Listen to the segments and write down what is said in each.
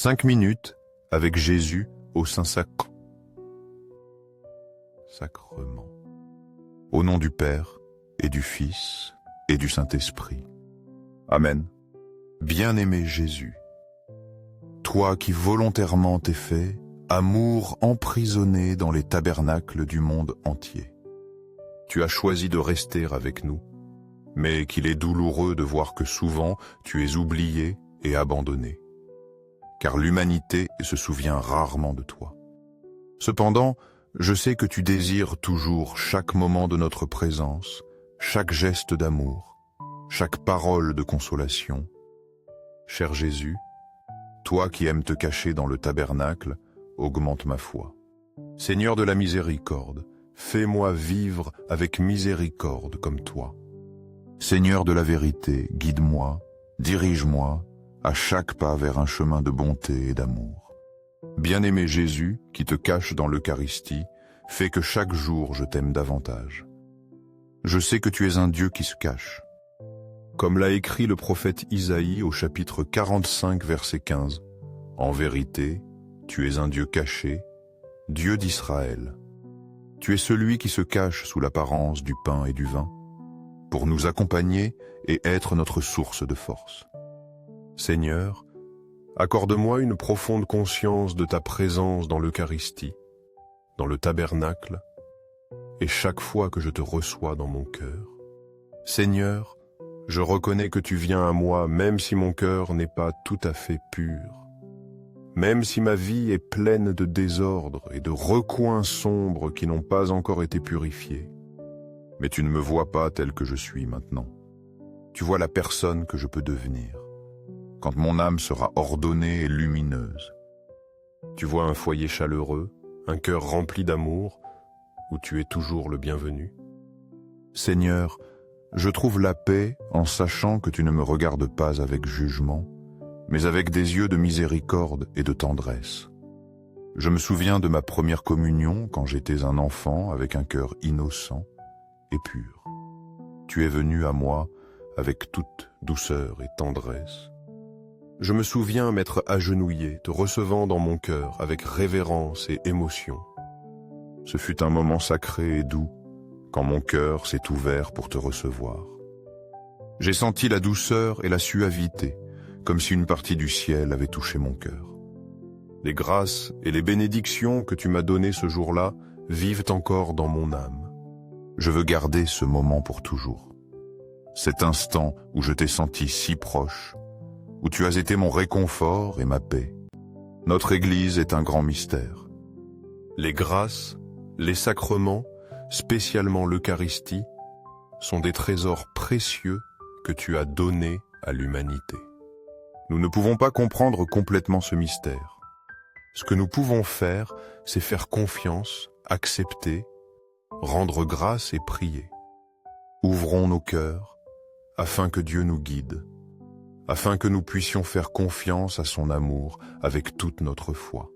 5 minutes avec Jésus au Saint-Sacrement. Au nom du Père, et du Fils, et du Saint-Esprit. Amen. Bien-aimé Jésus, toi qui volontairement t'es fait amour emprisonné dans les tabernacles du monde entier. Tu as choisi de rester avec nous, mais qu'il est douloureux de voir que souvent tu es oublié et abandonné, car l'humanité se souvient rarement de toi. Cependant, je sais que tu désires toujours chaque moment de notre présence, chaque geste d'amour, chaque parole de consolation. Cher Jésus, toi qui aimes te cacher dans le tabernacle, augmente ma foi. Seigneur de la miséricorde, fais-moi vivre avec miséricorde comme toi. Seigneur de la vérité, guide-moi, dirige-moi à chaque pas vers un chemin de bonté et d'amour. Bien-aimé Jésus, qui te cache dans l'Eucharistie, fais que chaque jour je t'aime davantage. Je sais que tu es un Dieu qui se cache. Comme l'a écrit le prophète Isaïe au chapitre 45, verset 15, « En vérité, tu es un Dieu caché, Dieu d'Israël. Tu es celui qui se cache sous l'apparence du pain et du vin, pour nous accompagner et être notre source de force. Seigneur, accorde-moi une profonde conscience de ta présence dans l'Eucharistie, dans le tabernacle, et chaque fois que je te reçois dans mon cœur. Seigneur, je reconnais que tu viens à moi même si mon cœur n'est pas tout à fait pur, même si ma vie est pleine de désordre et de recoins sombres qui n'ont pas encore été purifiés. Mais tu ne me vois pas tel que je suis maintenant. Tu vois la personne que je peux devenir, quand mon âme sera ordonnée et lumineuse. Tu vois un foyer chaleureux, un cœur rempli d'amour, où tu es toujours le bienvenu. Seigneur, je trouve la paix en sachant que tu ne me regardes pas avec jugement, mais avec des yeux de miséricorde et de tendresse. Je me souviens de ma première communion quand j'étais un enfant avec un cœur innocent et pur. Tu es venu à moi avec toute douceur et tendresse. Je me souviens m'être agenouillé, te recevant dans mon cœur avec révérence et émotion. Ce fut un moment sacré et doux, quand mon cœur s'est ouvert pour te recevoir. J'ai senti la douceur et la suavité, comme si une partie du ciel avait touché mon cœur. Les grâces et les bénédictions que tu m'as données ce jour-là vivent encore dans mon âme. Je veux garder ce moment pour toujours. Cet instant où je t'ai senti si proche, où tu as été mon réconfort et ma paix. Notre Église est un grand mystère. Les grâces, les sacrements, spécialement l'Eucharistie, sont des trésors précieux que tu as donnés à l'humanité. Nous ne pouvons pas comprendre complètement ce mystère. Ce que nous pouvons faire, c'est faire confiance, accepter, rendre grâce et prier. Ouvrons nos cœurs afin que Dieu nous guide, afin que nous puissions faire confiance à son amour avec toute notre foi.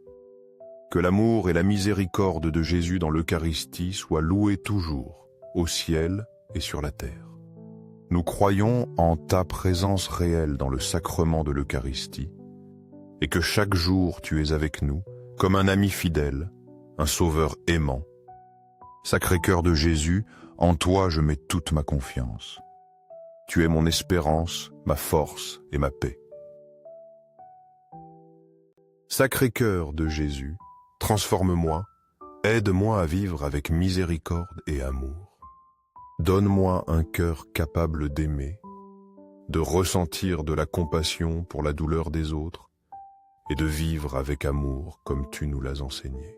Que l'amour et la miséricorde de Jésus dans l'Eucharistie soient loués toujours, au ciel et sur la terre. Nous croyons en ta présence réelle dans le sacrement de l'Eucharistie, et que chaque jour tu es avec nous, comme un ami fidèle, un sauveur aimant. Sacré-Cœur de Jésus, en toi je mets toute ma confiance. Tu es mon espérance, ma force et ma paix. Sacré-Cœur de Jésus, transforme-moi, aide-moi à vivre avec miséricorde et amour. Donne-moi un cœur capable d'aimer, de ressentir de la compassion pour la douleur des autres et de vivre avec amour comme tu nous l'as enseigné.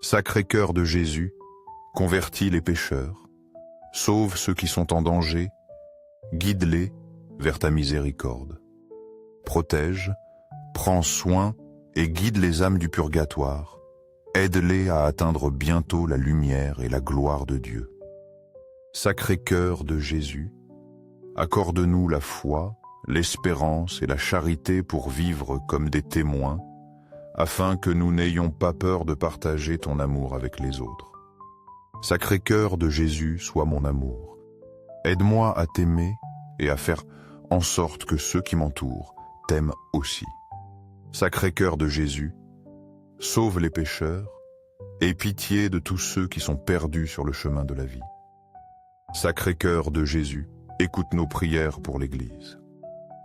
Sacré-Cœur de Jésus, convertis les pécheurs, sauve ceux qui sont en danger, guide-les vers ta miséricorde. Protège, prends soin et guide les âmes du purgatoire. Aide-les à atteindre bientôt la lumière et la gloire de Dieu. Sacré-Cœur de Jésus, accorde-nous la foi, l'espérance et la charité pour vivre comme des témoins, afin que nous n'ayons pas peur de partager ton amour avec les autres. Sacré-Cœur de Jésus, sois mon amour. Aide-moi à t'aimer et à faire en sorte que ceux qui m'entourent t'aiment aussi. Sacré-Cœur de Jésus, sauve les pécheurs, aie pitié de tous ceux qui sont perdus sur le chemin de la vie. Sacré-Cœur de Jésus, écoute nos prières pour l'Église.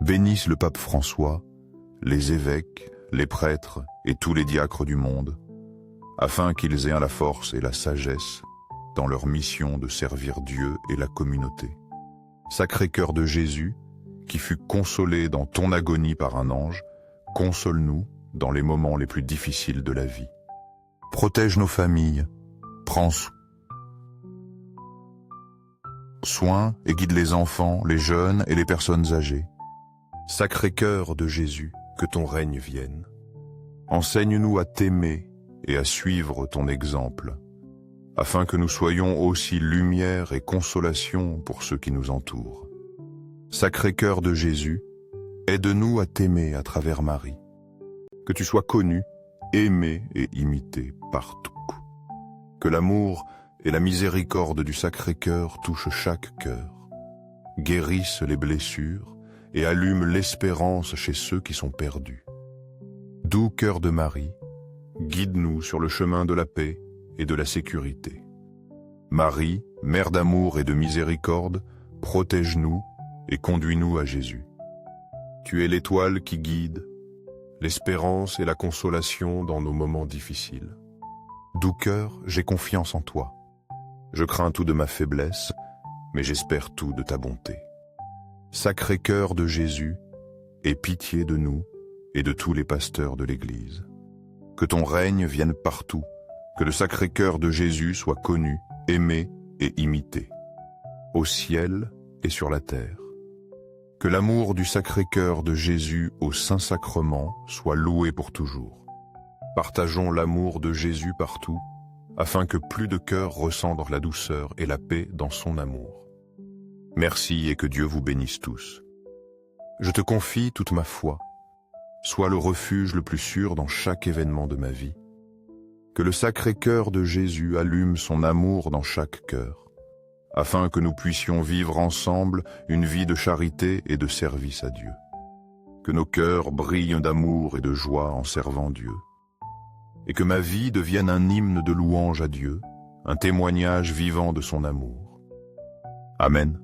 Bénisse le pape François, les évêques, les prêtres et tous les diacres du monde, afin qu'ils aient la force et la sagesse dans leur mission de servir Dieu et la communauté. Sacré-Cœur de Jésus, qui fut consolé dans ton agonie par un ange, console-nous dans les moments les plus difficiles de la vie. Protège nos familles, prends soin et guide les enfants, les jeunes et les personnes âgées. Sacré-Cœur de Jésus, que ton règne vienne. Enseigne-nous à t'aimer et à suivre ton exemple, afin que nous soyons aussi lumière et consolation pour ceux qui nous entourent. Sacré-Cœur de Jésus, aide-nous à t'aimer à travers Marie. Que tu sois connu, aimé et imité partout. Que l'amour et la miséricorde du Sacré-Cœur touchent chaque cœur, guérissent les blessures et allument l'espérance chez ceux qui sont perdus. Doux cœur de Marie, guide-nous sur le chemin de la paix et de la sécurité. Marie, Mère d'amour et de miséricorde, protège-nous et conduis-nous à Jésus. Tu es l'étoile qui guide, l'espérance et la consolation dans nos moments difficiles. Doux cœur, j'ai confiance en toi. Je crains tout de ma faiblesse, mais j'espère tout de ta bonté. Sacré-Cœur de Jésus, aie pitié de nous et de tous les pasteurs de l'Église. Que ton règne vienne partout, que le Sacré-Cœur de Jésus soit connu, aimé et imité, au ciel et sur la terre. Que l'amour du Sacré-Cœur de Jésus au Saint-Sacrement soit loué pour toujours. Partageons l'amour de Jésus partout, afin que plus de cœurs ressentent la douceur et la paix dans son amour. Merci et que Dieu vous bénisse tous. Je te confie toute ma foi. Sois le refuge le plus sûr dans chaque événement de ma vie. Que le Sacré-Cœur de Jésus allume son amour dans chaque cœur, afin que nous puissions vivre ensemble une vie de charité et de service à Dieu. Que nos cœurs brillent d'amour et de joie en servant Dieu. Et que ma vie devienne un hymne de louange à Dieu, un témoignage vivant de son amour. Amen.